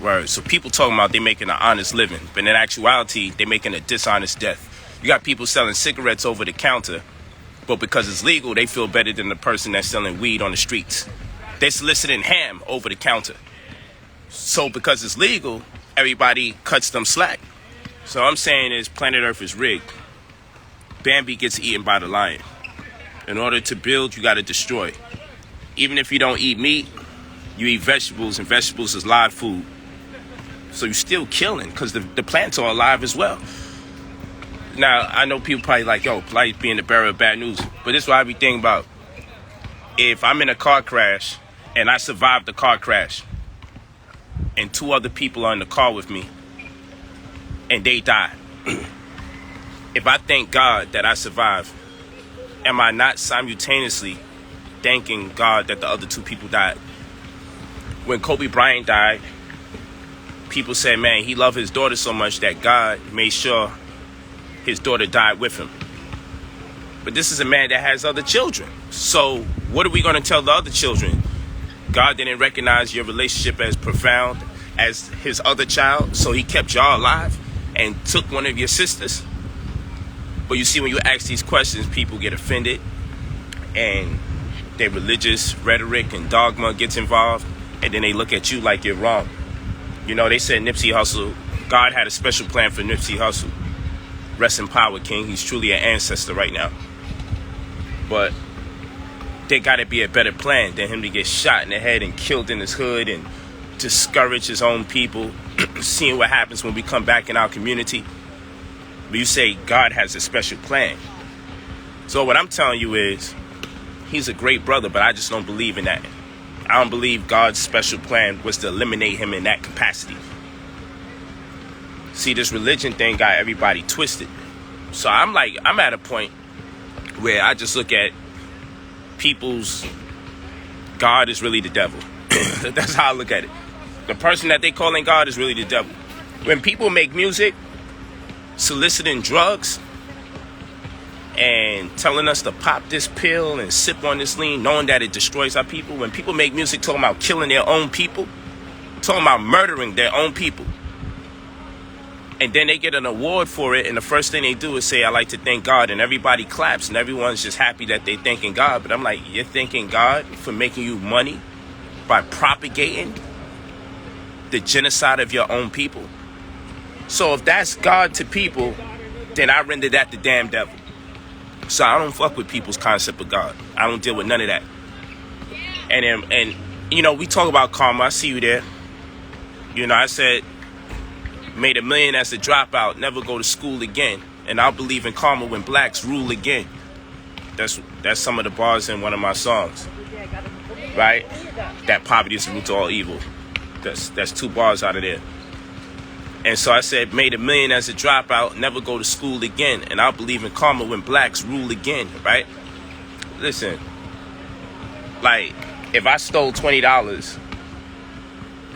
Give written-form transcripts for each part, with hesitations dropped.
Word. So people talking about they making an honest living, but in actuality, they making a dishonest death. You got people selling cigarettes over the counter, but because it's legal, they feel better than the person that's selling weed on the streets. They're soliciting ham over the counter. So because it's legal, everybody cuts them slack. So I'm saying is planet Earth is rigged. Bambi gets eaten by the lion. In order to build, you got to destroy. Even if you don't eat meat, you eat vegetables, and vegetables is live food. So you're still killing because the plants are alive as well. Now, I know people probably like, yo, Polight being the bearer of bad news. But this is what I be thinking about. If I'm in a car crash and I survived the car crash and 2 other people are in the car with me and they die, if I thank God that I survived, am I not simultaneously thanking God that the other 2 people died? When Kobe Bryant died, people said, man, he loved his daughter so much that God made sure his daughter died with him. But this is a man that has other children. So what are we going to tell the other children? God didn't recognize your relationship as profound as his other child, so he kept y'all alive and took one of your sisters. But you see, when you ask these questions, people get offended and their religious rhetoric and dogma gets involved, and then they look at you like you're wrong. You know, they said Nipsey Hussle, God had a special plan for Nipsey Hussle. Rest in power, King. He's truly an ancestor right now. But there got to be a better plan than him to get shot in the head and killed in his hood and discourage his own people, seeing what happens when we come back in our community. But you say God has a special plan. So what I'm telling you is, he's a great brother, but I just don't believe in that. I don't believe God's special plan was to eliminate him in that capacity. See, this religion thing got everybody twisted. So I'm at a point where I just look at people's God is really the devil. That's how I look at it. The person that they calling God is really the devil. When people make music soliciting drugs and telling us to pop this pill and sip on this lean, knowing that it destroys our people, when people make music talking about killing their own people, talking about murdering their own people, and then they get an award for it, and the first thing they do is say, I like to thank God, and everybody claps, and everyone's just happy that they're thanking God. But I'm like, you're thanking God for making you money by propagating the genocide of your own people? So if that's God to people, then I render that the damn devil. So I don't fuck with people's concept of God. I don't deal with none of that. And you know, we talk about karma. I see you there. You know, I said, made $1 million as a dropout, never go to school again. And I'll believe in karma when blacks rule again. That's some of the bars in one of my songs. Right? That poverty is the root to all evil. That's 2 bars out of there. And so I said, made $1 million as a dropout, never go to school again. And I'll believe in karma when blacks rule again, right? Listen, like, if I stole $20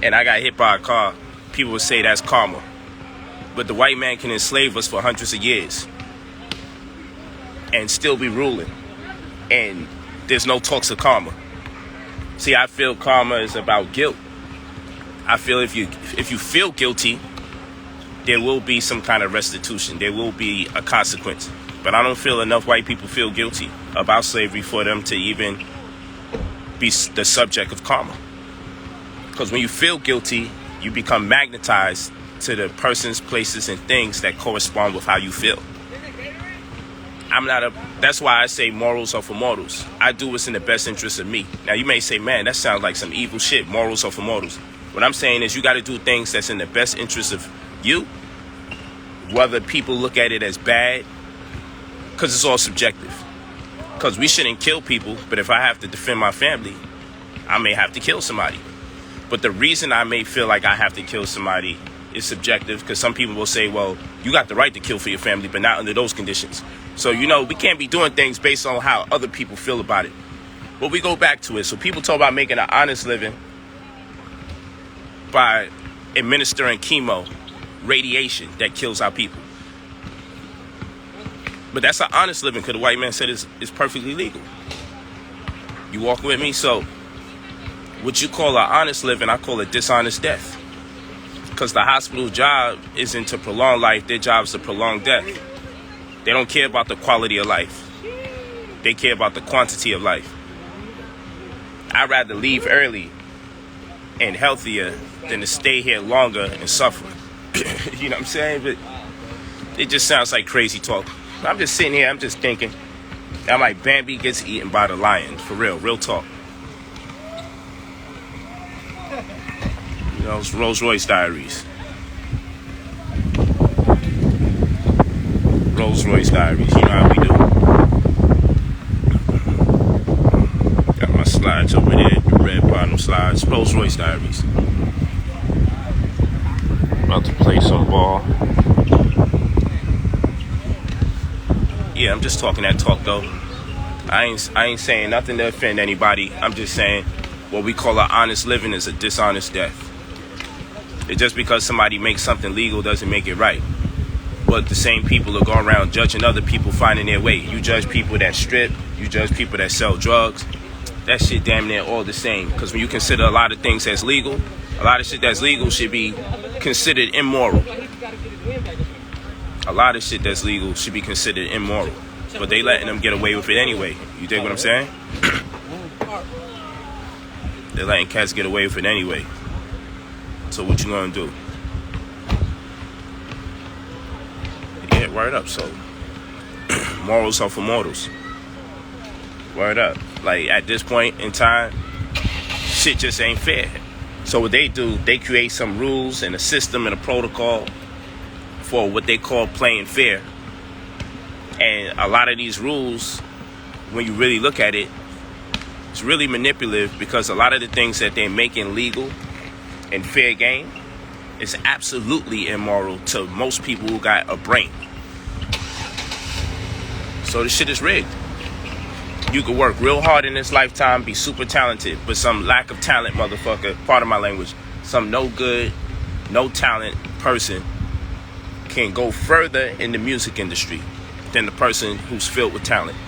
and I got hit by a car, people would say that's karma. But the white man can enslave us for hundreds of years and still be ruling. And there's no talks of karma. See, I feel karma is about guilt. I feel if you feel guilty, there will be some kind of restitution. There will be a consequence. But I don't feel enough white people feel guilty about slavery for them to even be the subject of karma. Because when you feel guilty, you become magnetized to the persons, places, and things that correspond with how you feel. That's why I say morals are for mortals. I do what's in the best interest of me. Now, you may say, man, that sounds like some evil shit. Morals are for mortals. What I'm saying is you got to do things that's in the best interest of you, whether people look at it as bad, because it's all subjective. Because we shouldn't kill people, but if I have to defend my family, I may have to kill somebody. But the reason I may feel like I have to kill somebody is subjective, because some people will say, well, you got the right to kill for your family, but not under those conditions. So, you know, we can't be doing things based on how other people feel about it. But we go back to it. So people talk about making an honest living by administering chemo, radiation that kills our people. But that's an honest living, because the white man said it's perfectly legal. You walk with me? So what you call an honest living, I call a dishonest death. Because the hospital's job isn't to prolong life. Their job is to prolong death. They don't care about the quality of life. They care about the quantity of life. I'd rather leave early and healthier than to stay here longer and suffer. You know what I'm saying? But it just sounds like crazy talk. I'm just sitting here, I'm just thinking. I'm like, Bambi gets eaten by the lion. For real talk. You know, it's Rolls Royce Diaries. Rolls Royce Diaries. You know how we do. Got my slides over there, the red bottom slides. Rolls Royce Diaries. About to play some ball. Yeah, I'm just talking that talk though. I ain't saying nothing to offend anybody. I'm just saying what we call an honest living is a dishonest death. It's just because somebody makes something legal doesn't make it right. But the same people will go around judging other people finding their way. You judge people that strip. You judge people that sell drugs. That shit damn near all the same. Because when you consider a lot of things that's legal, a lot of shit that's legal should be considered immoral. A lot of shit that's legal should be considered immoral. But they letting them get away with it anyway. You dig what I'm saying? They're letting cats get away with it anyway. So what you gonna do? Yeah, word up. So morals are for mortals. Word up. Like at this point in time, shit just ain't fair. So what they do, they create some rules and a system and a protocol for what they call playing fair. And a lot of these rules, when you really look at it, it's really manipulative because a lot of the things that they're making legal and fair game is absolutely immoral to most people who got a brain. So this shit is rigged. You could work real hard in this lifetime, be super talented, but some lack of talent motherfucker, pardon my language, some no good, no talent person can go further in the music industry than the person who's filled with talent.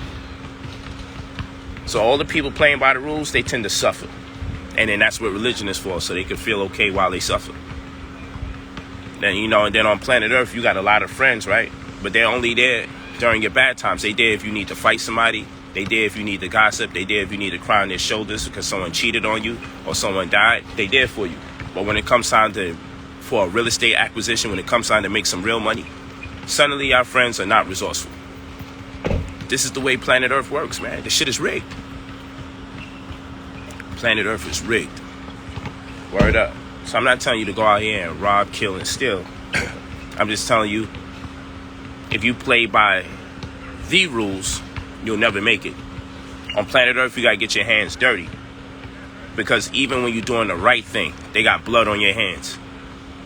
So all the people playing by the rules, they tend to suffer. And then that's what religion is for, so they can feel okay while they suffer. Then, you know, and then on planet Earth, you got a lot of friends, right? But they're only there during your bad times. They there if you need to fight somebody. They there if you need to gossip. They there if you need to cry on their shoulders because someone cheated on you or someone died. They there for you. But when it comes time for a real estate acquisition, when it comes time to make some real money, suddenly our friends are not resourceful. This is the way planet Earth works, man. This shit is rigged. Planet Earth is rigged. Word up. So I'm not telling you to go out here and rob, kill, and steal. I'm just telling you, if you play by the rules, you'll never make it. On planet Earth, you gotta get your hands dirty. Because even when you're doing the right thing, they got blood on your hands.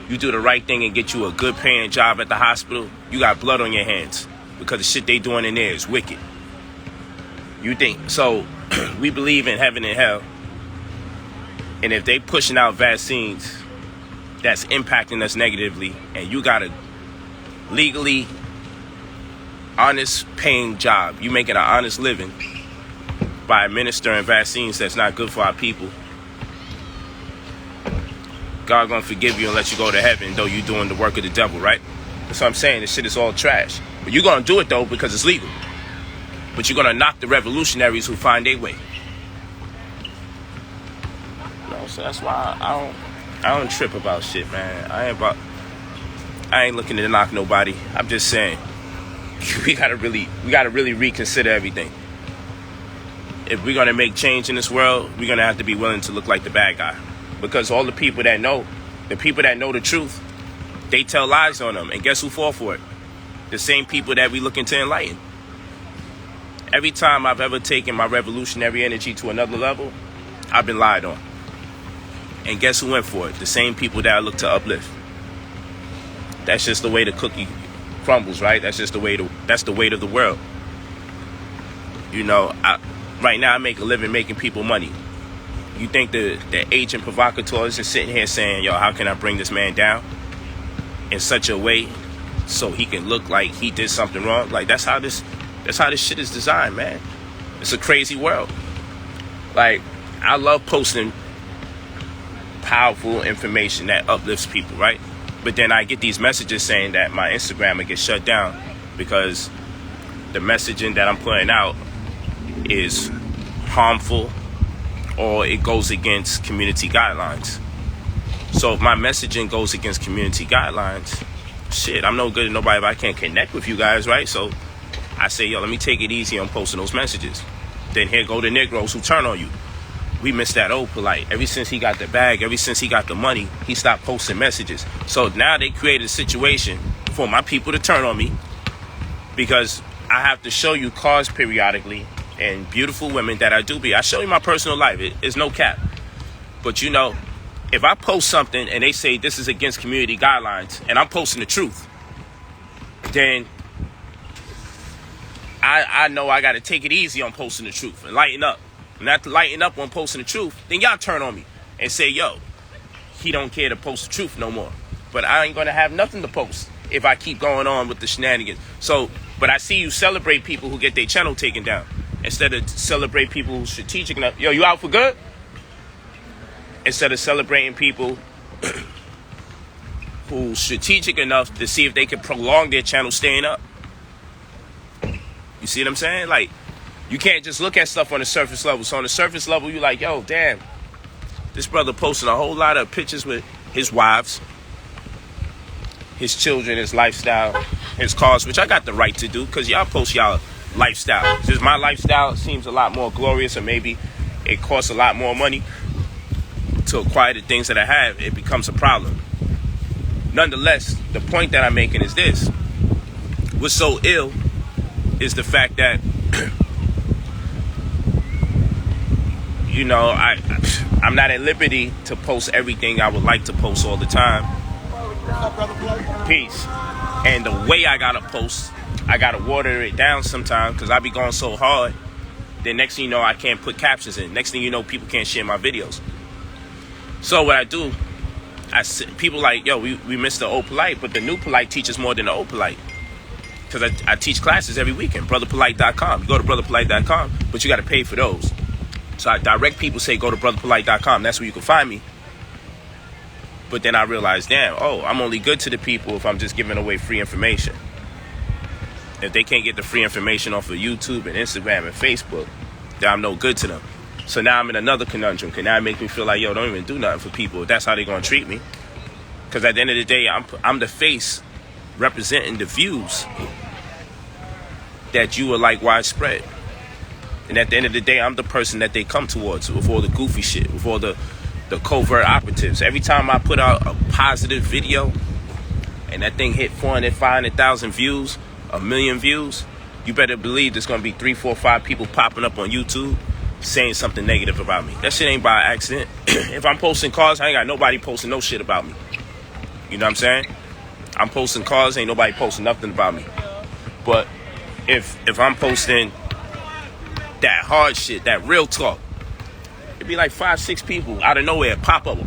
You do the right thing and get you a good paying job at the hospital, you got blood on your hands. Because the shit they doing in there is wicked. You think, so we believe in heaven and hell. And if they pushing out vaccines that's impacting us negatively, and you got a legally honest paying job, you making an honest living by administering vaccines that's not good for our people, God gonna forgive you and let you go to heaven, though you doing the work of the devil, right? That's what I'm saying. This shit is all trash. But you're gonna do it though because it's legal. But you're gonna knock the revolutionaries who find their way. So that's why I don't trip about shit, man. I ain't looking to knock nobody. I'm just saying we gotta really reconsider everything. If we're gonna make change in this world, we're gonna have to be willing to look like the bad guy. Because all the people that know the truth, they tell lies on them. And guess who fall for it? The same people that we looking to enlighten. Every time I've ever taken my revolutionary energy to another level, I've been lied on. And guess who went for it? The same people that I look to uplift. That's just the way the cookie crumbles, right? That's just the way that's the weight of the world. You know, right now I make a living making people money. You think the agent provocateurs is sitting here saying, yo, how can I bring this man down in such a way so he can look like he did something wrong? Like that's how this shit is designed, man. It's a crazy world. Like, I love posting powerful information that uplifts people, right? But then I get these messages saying that my Instagram will get shut down because the messaging that I'm putting out is harmful or it goes against community guidelines. So if my messaging goes against community guidelines, shit, I'm no good to nobody if I can't connect with you guys, right? So I say, yo, let me take it easy on posting those messages. Then here go the Negroes who turn on you. We miss that old Polight. Ever since he got the bag, ever since he got the money, he stopped posting messages. So now they created a situation for my people to turn on me because I have to show you cars periodically and beautiful women that I do be. I show you my personal life. It's no cap. But you know, if I post something and they say this is against community guidelines and I'm posting the truth, then I know I got to take it easy on posting the truth and lighten up. And after lighten up on posting the truth, then y'all turn on me and say, yo, he don't care to post the truth no more. But I ain't going to have nothing to post if I keep going on with the shenanigans. So, but I see you celebrate people who get their channel taken down instead of celebrate people who's strategic enough. Yo, you out for good? Instead of celebrating people who's strategic enough to see if they can prolong their channel staying up. You see what I'm saying? Like, you can't just look at stuff on the surface level. So on the surface level, you're like, yo, damn, this brother posting a whole lot of pictures with his wives, his children, his lifestyle, his cars, which I got the right to do because y'all post y'all lifestyle. Just my lifestyle seems a lot more glorious, or maybe it costs a lot more money to acquire the things that I have. It becomes a problem. Nonetheless, the point that I'm making is this. What's so ill is the fact that you know, I'm not at liberty to post everything I would like to post all the time. Peace. And the way I gotta post, I gotta water it down sometimes because I be going so hard. Then next thing you know, I can't put captions in. Next thing you know, people can't share my videos. So what I do, people like, yo, we missed the old Polight, but the new Polight teaches more than the old Polight. Because I teach classes every weekend, brotherpolight.com. You go to brotherpolight.com, but you got to pay for those. So I direct people, say, go to brotherpolight.com. That's where you can find me. But then I realize, damn, I'm only good to the people if I'm just giving away free information. If they can't get the free information off of YouTube and Instagram and Facebook, then I'm no good to them. So now I'm in another conundrum. Because now it makes me feel like, yo, don't even do nothing for people if that's how they're going to treat me. Because at the end of the day, I'm the face representing the views that you would like widespread. And at the end of the day, I'm the person that they come towards with all the goofy shit, with all the covert operatives. Every time I put out a positive video and that thing hit 400, 500,000 views, 1 million views, you better believe there's going to be 3, 4, 5 people popping up on YouTube saying something negative about me. That shit ain't by accident. If I'm posting cars, I ain't got nobody posting no shit about me. You know what I'm saying? I'm posting cars, ain't nobody posting nothing about me. But if I'm posting that hard shit, that real talk, it'd be like 5, 6 people out of nowhere pop up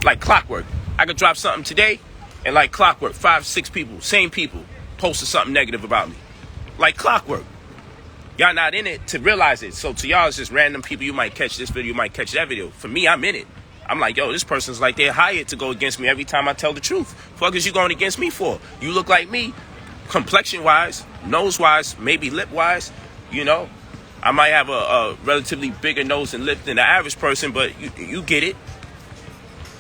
like clockwork. I could drop something today and like clockwork, 5, 6 people, same people, posted something negative about me. Like clockwork. Y'all not in it to realize it. So to y'all, it's just random people. You might catch this video, you might catch that video. For me, I'm in it. I'm like, yo, this person's like they're hired to go against me every time I tell the truth. Fuck is you going against me for? You look like me, complexion-wise, nose-wise, maybe lip-wise. You know, I might have a relatively bigger nose and lip than the average person, but you get it.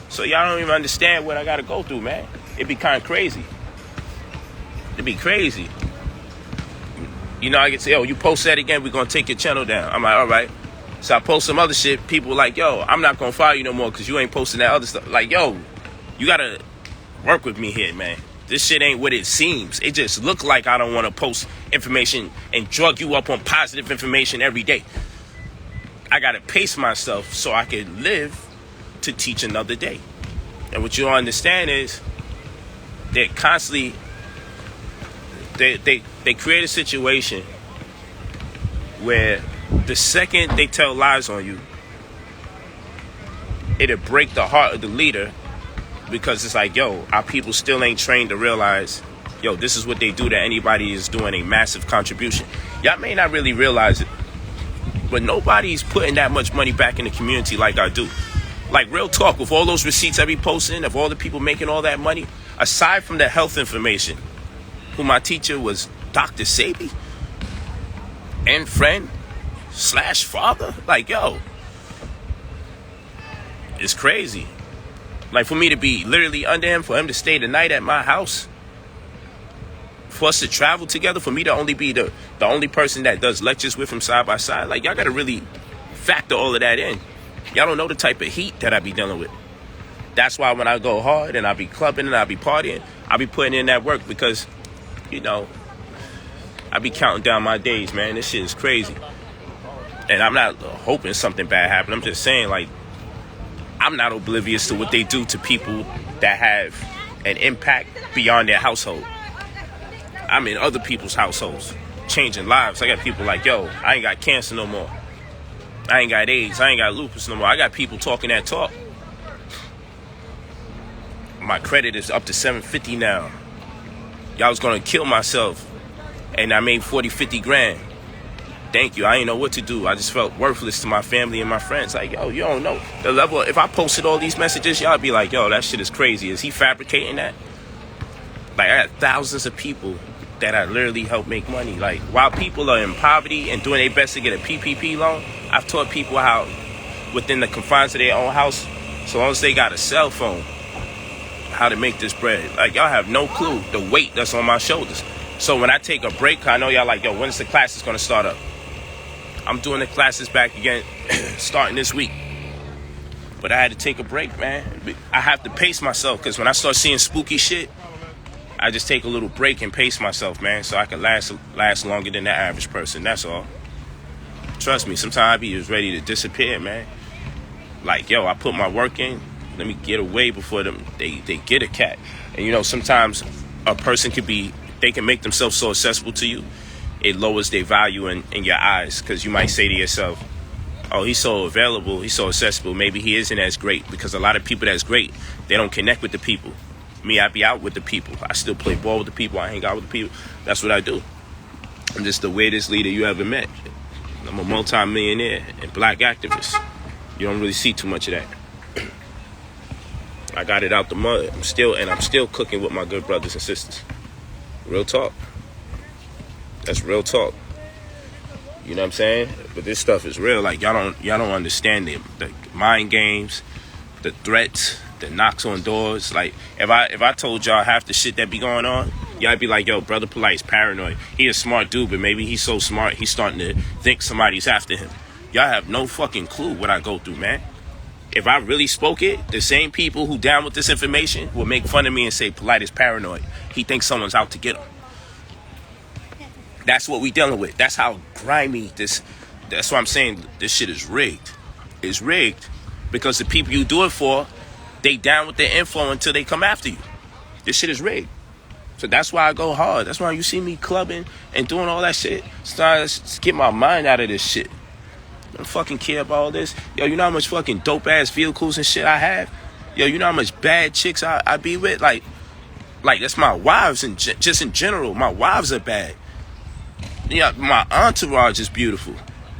So y'all don't even understand what I got to go through, man. It'd be kind of crazy. It'd be crazy. You know, I can say, yo, you post that again, we're going to take your channel down. I'm like, all right. So I post some other shit. People like, yo, I'm not going to follow you no more because you ain't posting that other stuff. Like, yo, you got to work with me here, man. This shit ain't what it seems. It just look like I don't want to post information and drug you up on positive information every day. I got to pace myself so I can live to teach another day. And what you don't understand is they're constantly, they create a situation where the second they tell lies on you, it'll break the heart of the leader because it's like, yo, our people still ain't trained to realize, yo, this is what they do, that anybody is doing a massive contribution. Y'all may not really realize it, but nobody's putting that much money back in the community like I do. Like, real talk, with all those receipts I be posting, of all the people making all that money, Aside from the health information, who my teacher was Dr. Sabi and friend / father. Like, yo, it's crazy. Like, for me to be literally under him, for him to stay the night at my house, for us to travel together, for me to only be the only person that does lectures with him side by side. Like, y'all gotta really factor all of that in. Y'all don't know the type of heat that I be dealing with. That's why when I go hard and I be clubbing and I be partying, I be putting in that work because, you know, I be counting down my days, man. This shit is crazy. And I'm not hoping something bad happens. I'm just saying, like, I'm not oblivious to what they do to people that have an impact beyond their household. I'm in other people's households, changing lives. I got people like, yo, I ain't got cancer no more. I ain't got AIDS. I ain't got lupus no more. I got people talking that talk. My credit is up to 750 now. Y'all was gonna kill myself, and I made 40, 50 grand. Thank you. I ain't know what to do. I just felt worthless to my family and my friends. Like, yo, you don't know the level. If I posted all these messages, y'all be like, yo, that shit is crazy. Is he fabricating that? Like, I got thousands of people that I literally help make money. Like, while people are in poverty and doing their best to get a PPP loan, I've taught people how, within the confines of their own house, so long as they got a cell phone, how to make this bread. Like, y'all have no clue the weight that's on my shoulders. So when I take a break, I know y'all like, yo, when's the classes gonna start up? I'm doing the classes back again, starting this week. But I had to take a break, man. I have to pace myself, because when I start seeing spooky shit, I just take a little break and pace myself, man, so I can last longer than the average person. That's all. Trust me, sometimes I be just ready to disappear, man. Like, yo, I put my work in. Let me get away before they get a cat. And, you know, sometimes a person they can make themselves so accessible to you, it lowers their value in your eyes, because you might say to yourself, oh, he's so available, he's so accessible, maybe he isn't as great, because a lot of people that's great, they don't connect with the people. Me, I be out with the people. I still play ball with the people. I hang out with the people. That's what I do. I'm just the weirdest leader you ever met. I'm a multi-millionaire and black activist. You don't really see too much of that. I got it out the mud. I'm still cooking with my good brothers and sisters. Real talk. That's real talk. You know what I'm saying? But this stuff is real. Like, y'all don't understand the mind games, the threats, the knocks on doors. Like, if I told y'all half the shit that be going on, y'all be like, yo, Brother Polight's paranoid. He a smart dude, but maybe he's so smart he's starting to think somebody's after him. Y'all have no fucking clue what I go through, man. If I really spoke it, the same people who down with this information will make fun of me and say Polight is paranoid. He thinks someone's out to get him. That's what we dealing with. That's how grimy this. That's why I'm saying this shit is rigged. It's rigged because the people you do it for, they down with the info until they come after you. This shit is rigged. So that's why I go hard. That's why you see me clubbing and doing all that shit. Starting to get my mind out of this shit. I don't fucking care about all this. Yo, you know how much fucking dope ass vehicles and shit I have? Yo, you know how much bad chicks I be with? Like that's my wives, and just in general, my wives are bad. Yeah, my entourage is beautiful.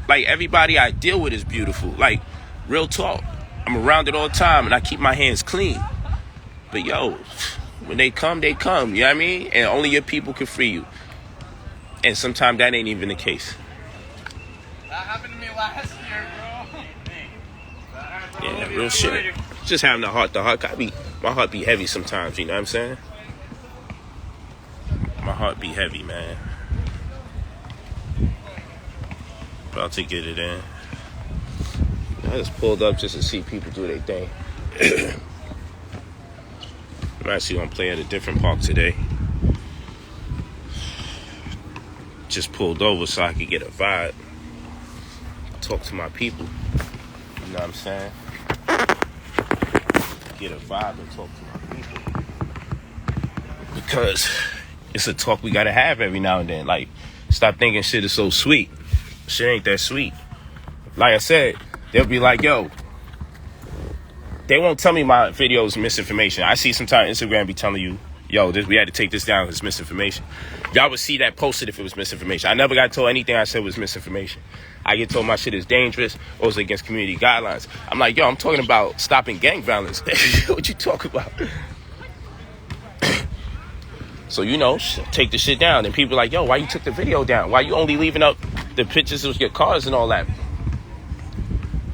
Like, everybody I deal with is beautiful. Like, real talk. I'm around it all the time, and I keep my hands clean. But, yo, when they come, they come. You know what I mean? And only your people can free you. And sometimes that ain't even the case. That happened to me last year, bro. Yeah, real shit. Just having the heart. My heart be heavy sometimes, you know what I'm saying? My heart be heavy, man. About to get it in. I just pulled up just to see people do their thing. I'm actually gonna play at a different park today. Just pulled over so I could get a vibe. Talk to my people. You know what I'm saying? Get a vibe and talk to my people. Because it's a talk we gotta have every now and then. Like, stop thinking shit is so sweet. Shit ain't that sweet. Like I said, they'll be like, yo, they won't tell me my video is misinformation. I see sometimes Instagram be telling you, yo, we had to take this down because it's misinformation. Y'all would see that posted if it was misinformation. I never got told anything I said was misinformation. I get told my shit is dangerous or it's against community guidelines. I'm like, yo, I'm talking about stopping gang violence. What you talk about? So, take the shit down. And people are like, yo, why you took the video down? Why you only leaving up the pictures of your cars and all that?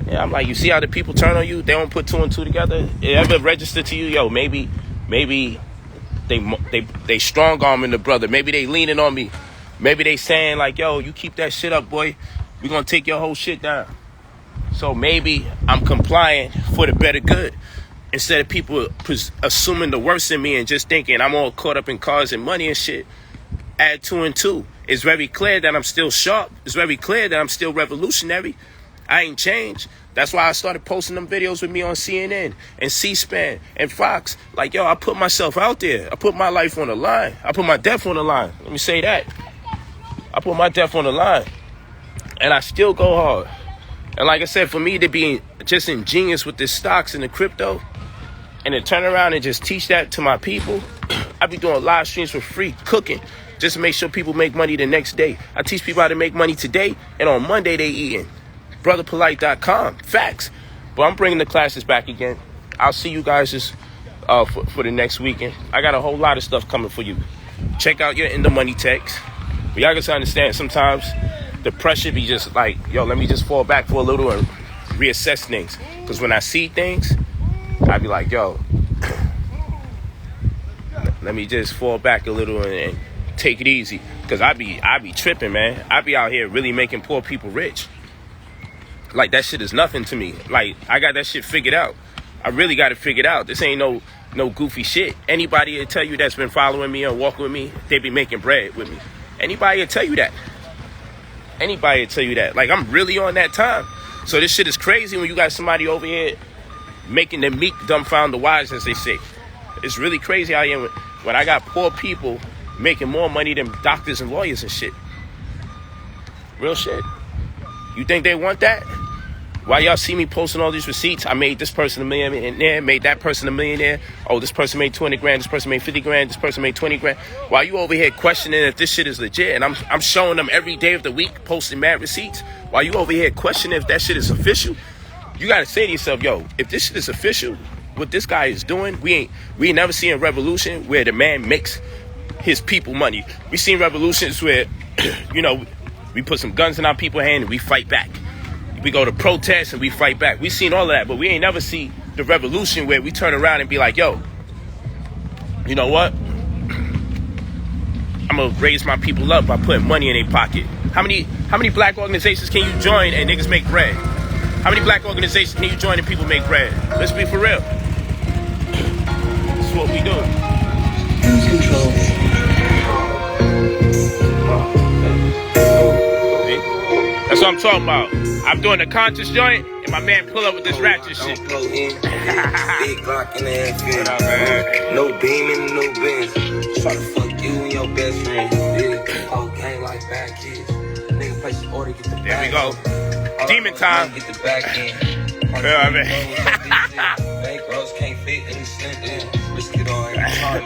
Yeah, I'm like, you see how the people turn on you? They don't put two and two together. It ever register to you? Yo, maybe they strong arming the brother. Maybe they leaning on me. Maybe they saying like, yo, you keep that shit up, boy. We're going to take your whole shit down. So maybe I'm complying for the better good. Instead of people assuming the worst in me and just thinking I'm all caught up in cars and money and shit. Add two and two. It's very clear that I'm still sharp. It's very clear that I'm still revolutionary. I ain't changed. That's why I started posting them videos with me on CNN and C-SPAN and Fox. Like, yo, I put myself out there. I put my life on the line. I put my death on the line. Let me say that. I put my death on the line. And I still go hard. And like I said, for me to be just ingenious with the stocks and the crypto, and then turn around and just teach that to my people, I be doing live streams for free, cooking, just to make sure people make money the next day. I teach people how to make money today, and on Monday they eating. BrotherPolight.com. Facts. But I'm bringing the classes back again. I'll see you guys just for the next weekend. I got a whole lot of stuff coming for you. Check out your In the Money text. But y'all gotta understand, sometimes the pressure be just like, yo, let me just fall back for a little and reassess things. Because when I see things, I be like, yo, let me just fall back a little and take it easy. Because I be tripping, man. I be out here really making poor people rich. Like, that shit is nothing to me. Like, I got that shit figured out. I really got it figured out. This ain't no goofy shit. Anybody will tell you that's been following me or walking with me, they be making bread with me. Anybody will tell you that. Anybody will tell you that. Like, I'm really on that time. So this shit is crazy when you got somebody over here making the meek dumbfound the wise, as they say. It's really crazy out here when I got poor people making more money than doctors and lawyers and shit. Real shit. You think they want that? Why y'all see me posting all these receipts? I made this person a millionaire, made that person a millionaire. Oh, this person made 20 grand, this person made 50 grand, this person made 20 grand. Why you over here questioning if this shit is legit? And I'm showing them every day of the week, posting mad receipts. Why you over here questioning if that shit is official? You gotta say to yourself, yo, if this shit is official, what this guy is doing, we ain't never seen a revolution where the man makes his people money. We seen revolutions where, we put some guns in our people's hand and we fight back. We go to protests and we fight back. We seen all of that, but we ain't never see the revolution where we turn around and be like, yo, you know what? I'm gonna raise my people up by putting money in their pocket. How many black organizations can you join and niggas make bread? How many black organizations can you join and people make bread? Let's be for real. That's what we do. Lose control. That's what I'm talking about. I'm doing a conscious joint, and my man pull up with this ratchet shit. Big Glock in the ass. What up, man? No beaming, no Benz. Try to fuck you and your best friend. Big old gang like bad kids. Nigga place your order, get the There we go. Demon time. Get the back end. Yeah, man. Bank rolls can't fit any cent. Risk it all every time.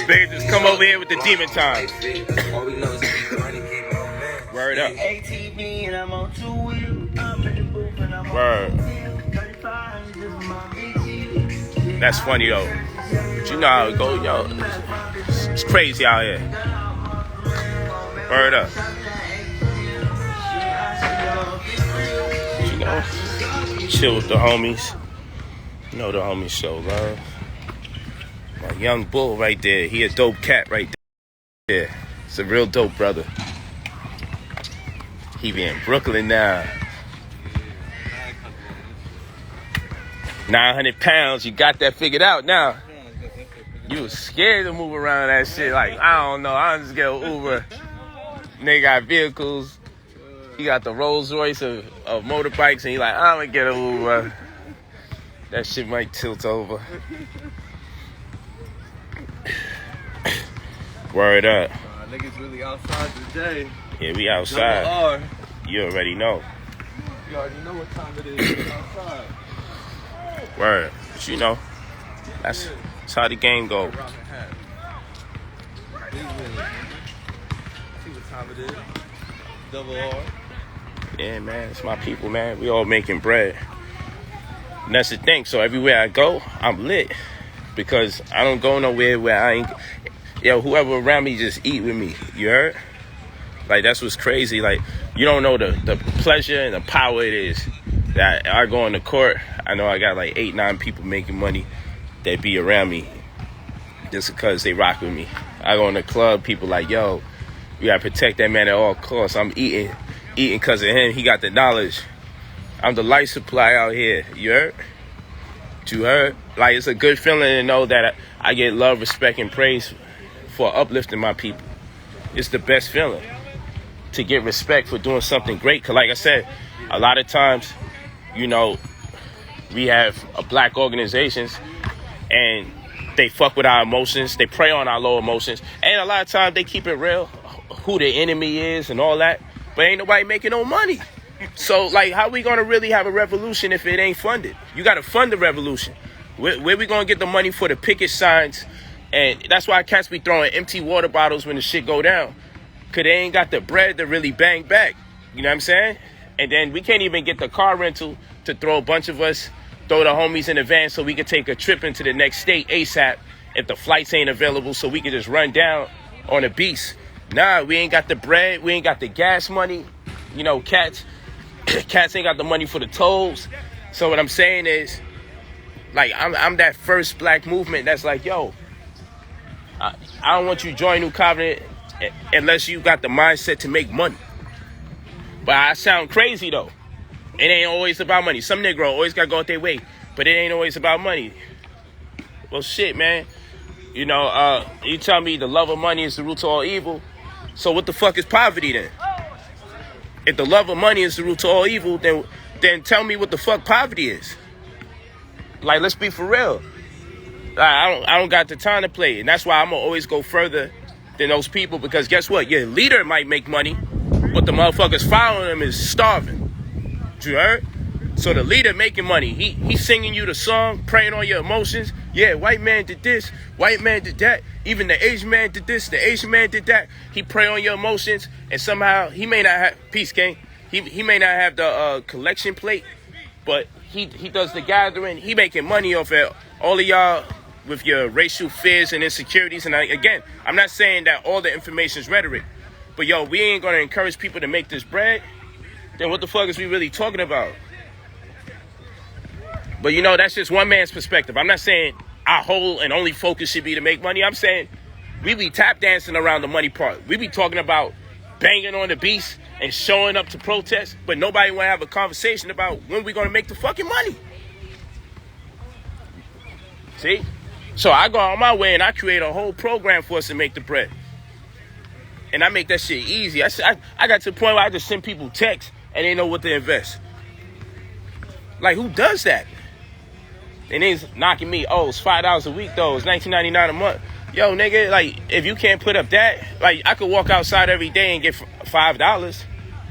They just come over here with the demon time. All we know is that we grinding, keep on, man. Word up. ATV and I'm on 2 wheels. I'm in the booth and I'm on Word. 35, this is my big. That's funny though. But you know how it go, yo. It's crazy out here. Word up. Chill with the homies. You know the homies show love. My young bull right there. He a dope cat right there. It's a real dope brother. He be in Brooklyn now. 900 pounds. You got that figured out now. You was scared to move around that shit. Like, I don't know. I just get an Uber. Nigga got vehicles. He got the Rolls Royce of motorbikes, and he like, I'm gonna get an Uber. That shit might tilt over. Word up. Niggas really outside today. Yeah, we outside. R. You already know. You already know what time it is outside. Word. But you know, that's how the game goes. Around the hat. See what time it is. Double R. Yeah, man, it's my people, man. We all making bread. And that's the thing. So everywhere I go, I'm lit. Because I don't go nowhere where I ain't... yo, whoever around me just eat with me. You heard? Like, that's what's crazy. Like, you don't know the pleasure and the power it is that I go in the court. I know I got like 8, 9 people making money that be around me just because they rock with me. I go in the club, people like, yo, we gotta protect that man at all costs. I'm eating because of him. He got the knowledge. I'm the life supply out here. You heard? You heard? Like, it's a good feeling to know that I get love, respect, and praise for uplifting my people. It's the best feeling to get respect for doing something great. Because like I said, a lot of times, you know, we have black organizations and they fuck with our emotions. They prey on our low emotions. And a lot of times they keep it real, who the enemy is and all that. But ain't nobody making no money. So, like, how we going to really have a revolution if it ain't funded? You got to fund the revolution. Where we going to get the money for the picket signs? And that's why cats be throwing empty water bottles when the shit go down. Because they ain't got the bread to really bang back. You know what I'm saying? And then we can't even get the car rental to throw a bunch of us, throw the homies in the van so we can take a trip into the next state ASAP if the flights ain't available so we can just run down on the beast. Nah, we ain't got the bread. We ain't got the gas money. You know, cats ain't got the money for the tolls. So what I'm saying is, like, I'm that first black movement that's like, yo, I don't want you to join New Covenant unless you got the mindset to make money. But I sound crazy, though. It ain't always about money. Some Negro always got to go out their way, but it ain't always about money. Well, shit, man. You know, you tell me the love of money is the root to all evil. So what the fuck is poverty then? If the love of money is the root to all evil, then tell me what the fuck poverty is. Like, let's be for real. I don't got the time to play. And that's why I'm going to always go further than those people. Because guess what? Your leader might make money, but the motherfuckers following him is starving. You heard? So the leader making money. He's singing you the song, preying on your emotions. Yeah, white man did this. White man did that. Even the Asian man did this. The Asian man did that. He prey on your emotions. And somehow he may not have... Peace, gang. He may not have the collection plate, but he does the gathering. He making money off it. All of y'all with your racial fears and insecurities. And again, I'm not saying that all the information is rhetoric. But yo, we ain't going to encourage people to make this bread. Then what the fuck is we really talking about? But you know, that's just one man's perspective. I'm not saying our whole and only focus should be to make money. I'm saying we be tap dancing around the money part. We be talking about banging on the beast and showing up to protest, but nobody want to have a conversation about when we going to make the fucking money. See? So I go on my way and I create a whole program for us to make the bread. And I make that shit easy. I got to the point where I just send people texts and they know what to invest. Like, who does that? And then knocking me, oh, it's $5 a week, though. It's $19.99 a month. Yo, nigga, like, if you can't put up that, like, I could walk outside every day and get $5.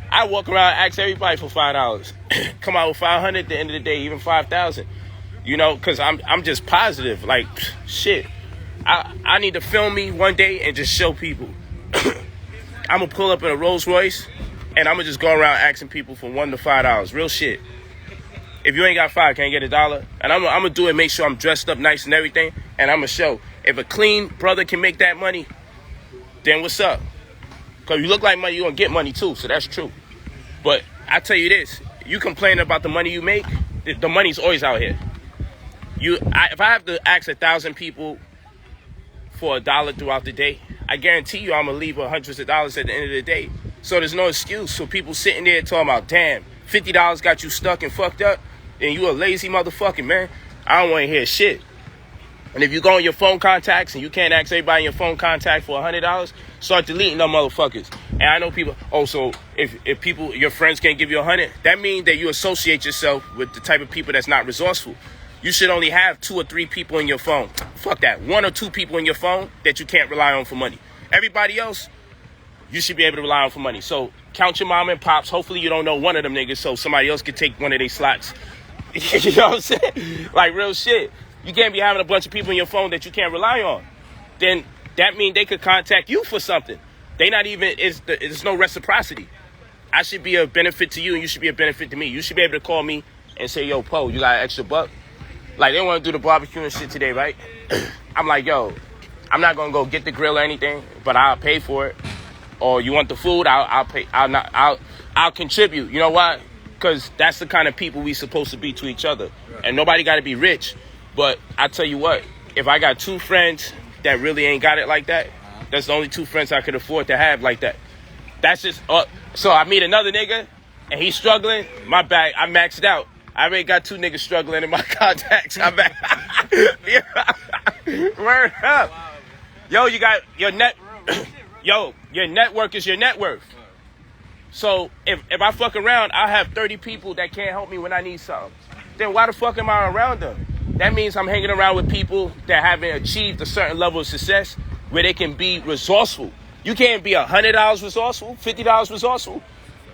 I walk around and ask everybody for $5. Come out with $500 at the end of the day, even $5,000. You know, because I'm just positive. Like, shit. I need to film me one day and just show people. I'm going to pull up in a Rolls Royce, and I'm going to just go around asking people for $1 to $5. Real shit. If you ain't got $5, can you get $1? And I'm going to do it, make sure I'm dressed up nice and everything, and I'm going to show. If a clean brother can make that money, then what's up? Because you look like money, you're going to get money too, so that's true. But I tell you this, you complain about the money you make, the money's always out here. If I have to ask 1,000 people for $1 throughout the day, I guarantee you I'm going to leave hundreds of dollars at the end of the day. So there's no excuse for people sitting there talking about, damn, $50 got you stuck and fucked up, and you a lazy motherfucker, man. I don't want to hear shit. And if you go on your phone contacts and you can't ask everybody in your phone contact for $100, start deleting them motherfuckers. And I know people, so if people, your friends can't give you $100, that means that you associate yourself with the type of people that's not resourceful. You should only have 2 or 3 people in your phone. Fuck that. 1 or 2 people in your phone that you can't rely on for money. Everybody else, you should be able to rely on for money. So count your mom and pops. Hopefully you don't know one of them niggas so somebody else can take one of their slots. You know what I'm saying? Like, real shit. You can't be having a bunch of people in your phone that you can't rely on. Then that means they could contact you for something. They not even, it's no reciprocity. I should be a benefit to you and you should be a benefit to me. You should be able to call me and say, yo, Po, you got an extra buck? Like, they want to do the barbecue and shit today, right? I'm like, yo, I'm not gonna go get the grill or anything, but I'll pay for it. Or you want the food, I'll pay. I'll contribute. You know why? Because that's the kind of people we supposed to be to each other. And nobody got to be rich. But I tell you what, if I got 2 friends that really ain't got it like that, that's the only 2 friends I could afford to have like that. That's just, so I meet another nigga and he's struggling, my bag, I maxed out. I already got 2 niggas struggling in my contacts. I'm back. Word up. Yo, you got your your network is your net worth. So if I fuck around, I have 30 people that can't help me when I need something. Then why the fuck am I around them? That means I'm hanging around with people that haven't achieved a certain level of success where they can be resourceful. You can't be $100 resourceful, $50 resourceful.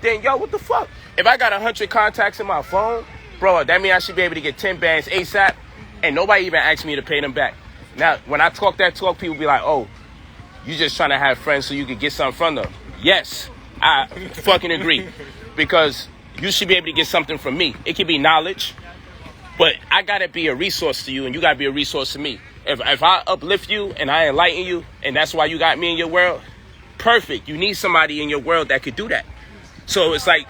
Then, yo, what the fuck? If I got 100 contacts in my phone, bro, that means I should be able to get 10 bands ASAP, and nobody even asks me to pay them back. Now, when I talk that talk, people be like, oh, you just trying to have friends so you can get something from them. Yes, I fucking agree. Because you should be able to get something from me. It could be knowledge, but I got to be a resource to you, and you got to be a resource to me. If I uplift you and I enlighten you, and that's why you got me in your world, perfect. You need somebody in your world that could do that. So it's like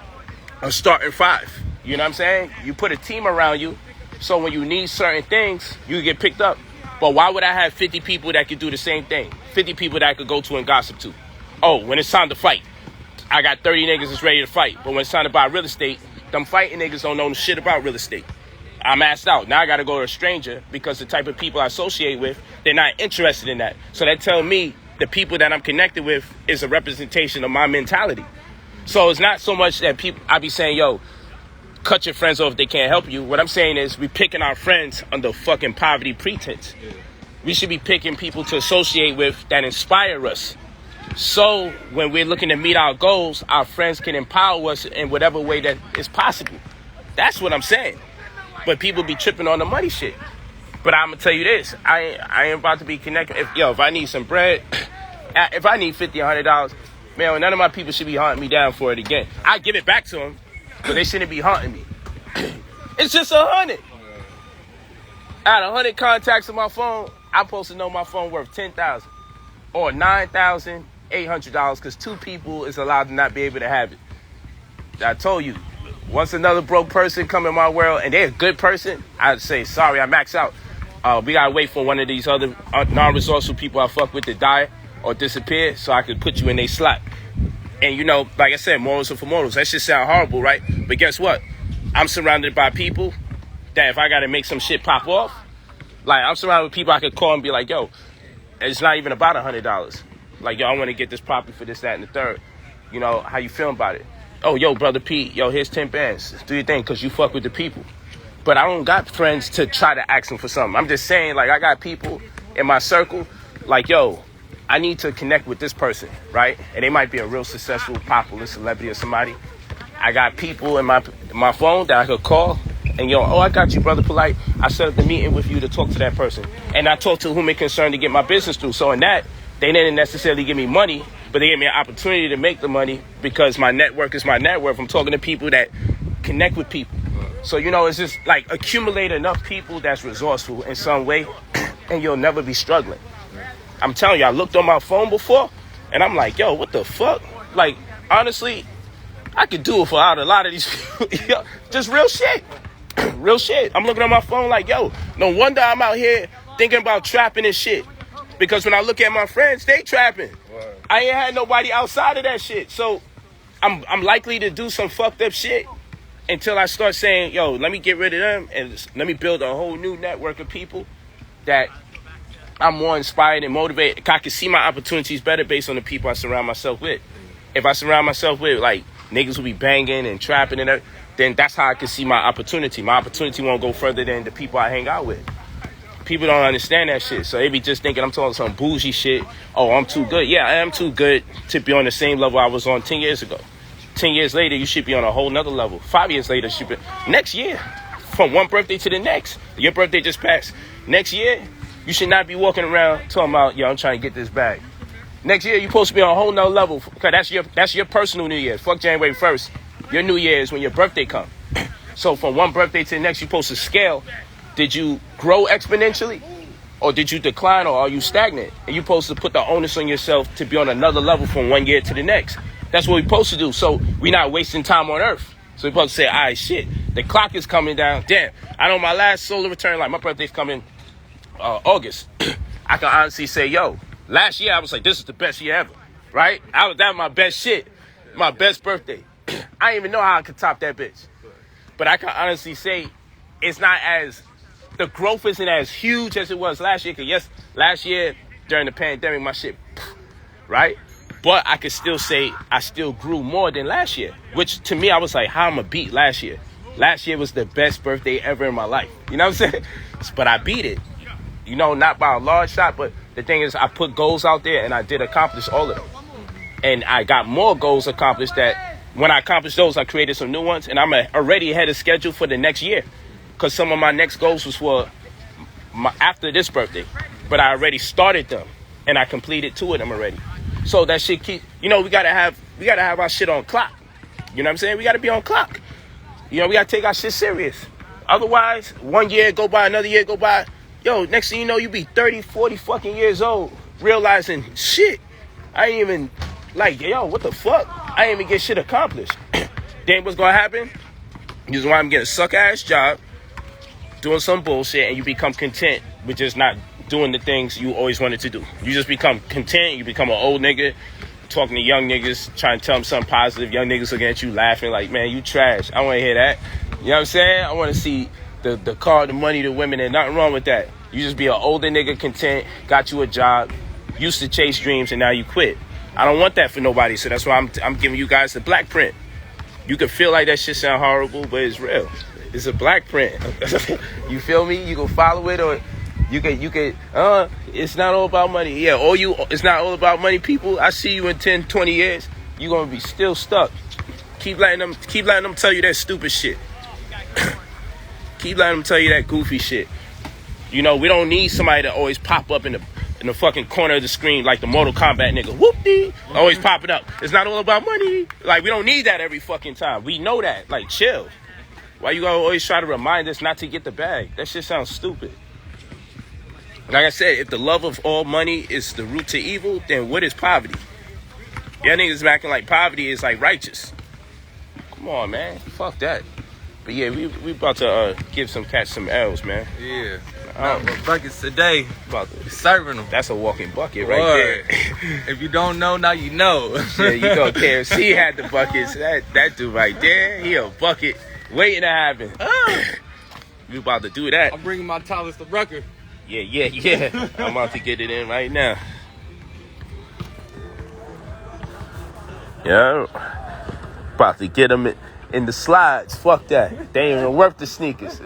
a starting 5. You know what I'm saying? You put a team around you, so when you need certain things, you get picked up. But why would I have 50 people that could do the same thing? 50 people that I could go to and gossip to. Oh, when it's time to fight, I got 30 niggas that's ready to fight. But when it's time to buy real estate, them fighting niggas don't know shit about real estate. I'm asked out. Now I got to go to a stranger because the type of people I associate with, they're not interested in that. So that tell me the people that I'm connected with is a representation of my mentality. So it's not so much that people, I be saying, yo, cut your friends off if they can't help you. What I'm saying is we picking our friends under fucking poverty pretense. We should be picking people to associate with that inspire us. So when we're looking to meet our goals, our friends can empower us in whatever way that is possible. That's what I'm saying. But people be tripping on the money shit. But I'm going to tell you this. I ain't about to be connected. If I need some bread, if I need $50, $100, man, none of my people should be hunting me down for it again. I give it back to them, but they shouldn't be hunting me. It's just 100. Out of 100 contacts on my phone, I'm supposed to know my phone worth $10,000 or $9,800 because 2 people is allowed to not be able to have it. I told you. Once another broke person come in my world and they're a good person, I'd say, sorry, I max out. We got to wait for one of these other non-resourceful people I fuck with to die or disappear so I could put you in their slot. And, you know, like I said, morals are for morals. That shit sound horrible, right? But guess what? I'm surrounded by people that if I got to make some shit pop off, like I'm surrounded with people I could call and be like, yo, it's not even about $100. Like, yo, I want to get this property for this, that, and the third. You know, how you feeling about it? Oh, yo, Brother Pete, yo, here's 10 bands. Do your thing, because you fuck with the people. But I don't got friends to try to ask them for something. I'm just saying, like, I got people in my circle, like, yo, I need to connect with this person, right? And they might be a real successful, popular celebrity or somebody. I got people in my phone that I could call, and, yo, oh, I got you, Brother Polight. I set up the meeting with you to talk to that person. And I talk to whom it concerned to get my business through. So in that, they didn't necessarily give me money, but they gave me an opportunity to make the money because my network is my net worth. I'm talking to people that connect with people. So, you know, it's just like accumulate enough people that's resourceful in some way and you'll never be struggling. I'm telling you, I looked on my phone before and I'm like, yo, what the fuck? Like, honestly, I could do it for out a lot of these people. Just real shit. Real shit. I'm looking on my phone like, yo, no wonder I'm out here thinking about trapping and shit. Because when I look at my friends, they trapping. Word. I ain't had nobody outside of that shit. So I'm likely to do some fucked up shit until I start saying, yo, let me get rid of them and let me build a whole new network of people that I'm more inspired and motivated. I can see my opportunities better based on the people I surround myself with. If I surround myself with, like, niggas will be banging and trapping and everything, then that's how I can see my opportunity. My opportunity won't go further than the people I hang out with. People don't understand that shit. So they be just thinking I'm talking some bougie shit. Oh, I'm too good. Yeah, I am too good to be on the same level I was on 10 years ago. 10 years later, you should be on a whole nother level. 5 years later, you should be. Next year, from one birthday to the next. Your birthday just passed. Next year, you should not be walking around talking about, yo, I'm trying to get this bag. Next year, you're supposed to be on a whole nother level. Because that's your personal New Year's. Fuck January 1st. Your New Year is when your birthday comes. So from one birthday to the next, you're supposed to scale. Did you grow exponentially or did you decline, or are you stagnant? And you're supposed to put the onus on yourself to be on another level from 1 year to the next. That's what we're supposed to do. So we're not wasting time on Earth. So we're supposed to say, all right, shit, the clock is coming down. Damn, I know my last solar return, like my birthday's coming August. I can honestly say, yo, last year I was like, this is the best year ever, right? That was my best shit, my best birthday. I didn't even know how I could top that bitch. But I can honestly say it's not as, the growth isn't as huge as it was last year. Because yes, last year during the pandemic, my shit, right? But I could still say I still grew more than last year. Which to me, I was like, how am I beat last year? Last year was the best birthday ever in my life. You know what I'm saying? But I beat it. You know, not by a large shot, but the thing is I put goals out there and I did accomplish all of them. And I got more goals accomplished that when I accomplished those, I created some new ones. And I'm already ahead of schedule for the next year. Because some of my next goals was for after this birthday. But I already started them. And I completed 2 of them already. So that shit keep, you know, we gotta have our shit on clock. You know what I'm saying? We gotta be on clock. You know, we gotta take our shit serious. Otherwise, 1 year go by, another year go by. Yo, next thing you know, you be 30, 40 fucking years old, realizing, shit, I ain't even, like, yo, what the fuck? I ain't even get shit accomplished. Then what's gonna happen? This is why I'm getting a suck-ass job, doing some bullshit, and you become content with just not doing the things you always wanted to do. You just become content. You become an old nigga talking to young niggas, trying to tell them something positive. Young niggas looking at you laughing like, man, you trash. I want to hear that. You know what I'm saying? I want to see the car, the money, the women. There's nothing wrong with that. You just be an older nigga content, got you a job, used to chase dreams, and now you quit. I don't want that for nobody, so that's why I'm giving you guys the black print. You can feel like that shit sound horrible, but it's real. It's a black print. You feel me? You can follow it, or you can, it's not all about money. Yeah, it's not all about money, people. I see you in 10, 20 years. You're going to be still stuck. Keep letting them tell you that stupid shit. Keep letting them tell you that goofy shit. You know, we don't need somebody to always pop up in the fucking corner of the screen like the Mortal Kombat nigga. Whoop-dee. Always popping up. It's not all about money. Like, we don't need that every fucking time. We know that. Like, chill. Why you gotta always try to remind us not to get the bag? That shit sounds stupid. Like I said, if the love of all money is the root to evil, then what is poverty? Y'all niggas acting like poverty is like righteous. Come on, man. Fuck that. But yeah, we about to give some cats some L's, man. Yeah. Buckets today. Serving them. That's a walking bucket right there. If you don't know, now you know. Yeah, you go. KFC had the buckets. That dude right there, he a bucket waiting to happen. We about to do that. I'm bringing my towels to Rucker. Yeah. I'm about to get it in right now. Yeah. About to get them in the slides. Fuck that. They ain't even worth the sneakers.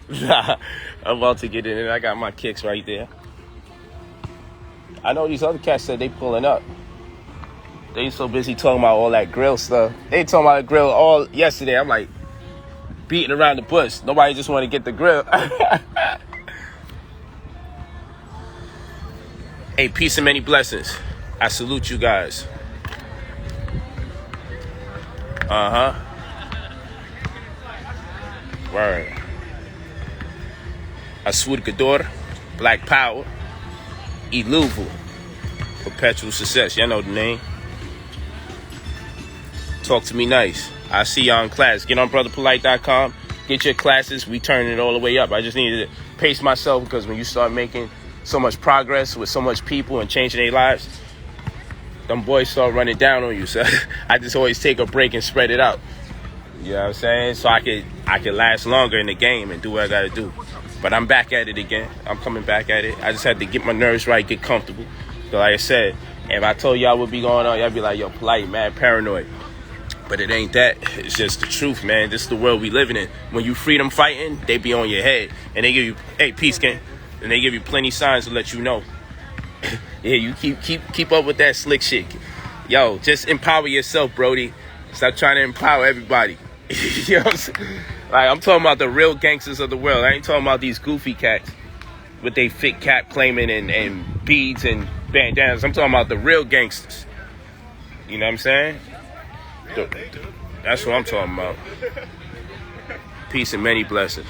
Nah, I'm about to get it in. I got my kicks right there. I know these other cats said they pulling up. They so busy talking about all that grill stuff. They talking about the grill all yesterday. I'm like beating around the bush. Nobody just want to get the grill. Hey, peace and many blessings. I salute you guys. Word. Aswud Gador, Black Power, Iluvu, Perpetual Success. Y'all know the name. Talk to me nice. I see y'all in class. Get on brotherpolight.com. Get your classes. We turning it all the way up. I just needed to pace myself because when you start making so much progress with so much people and changing their lives, them boys start running down on you. So I just always take a break and spread it out. You know what I'm saying? So I could last longer in the game and do what I got to do. But I'm back at it again. I'm coming back at it. I just had to get my nerves right, get comfortable. So like I said, if I told y'all what be going on, y'all be like, yo, Polight, mad paranoid. But it ain't that. It's just the truth, man. This is the world we living in. When you freedom fighting, they be on your head. And they give you, hey, peace, Ken. And they give you plenty signs to let you know. Yeah, you keep up with that slick shit. Yo, just empower yourself, Brody. Stop trying to empower everybody. You know what I'm saying? Like, I'm talking about the real gangsters of the world. I ain't talking about these goofy cats with they fit cap claiming and beads and bandanas. I'm talking about the real gangsters. You know what I'm saying? That's what I'm talking about. Peace and many blessings.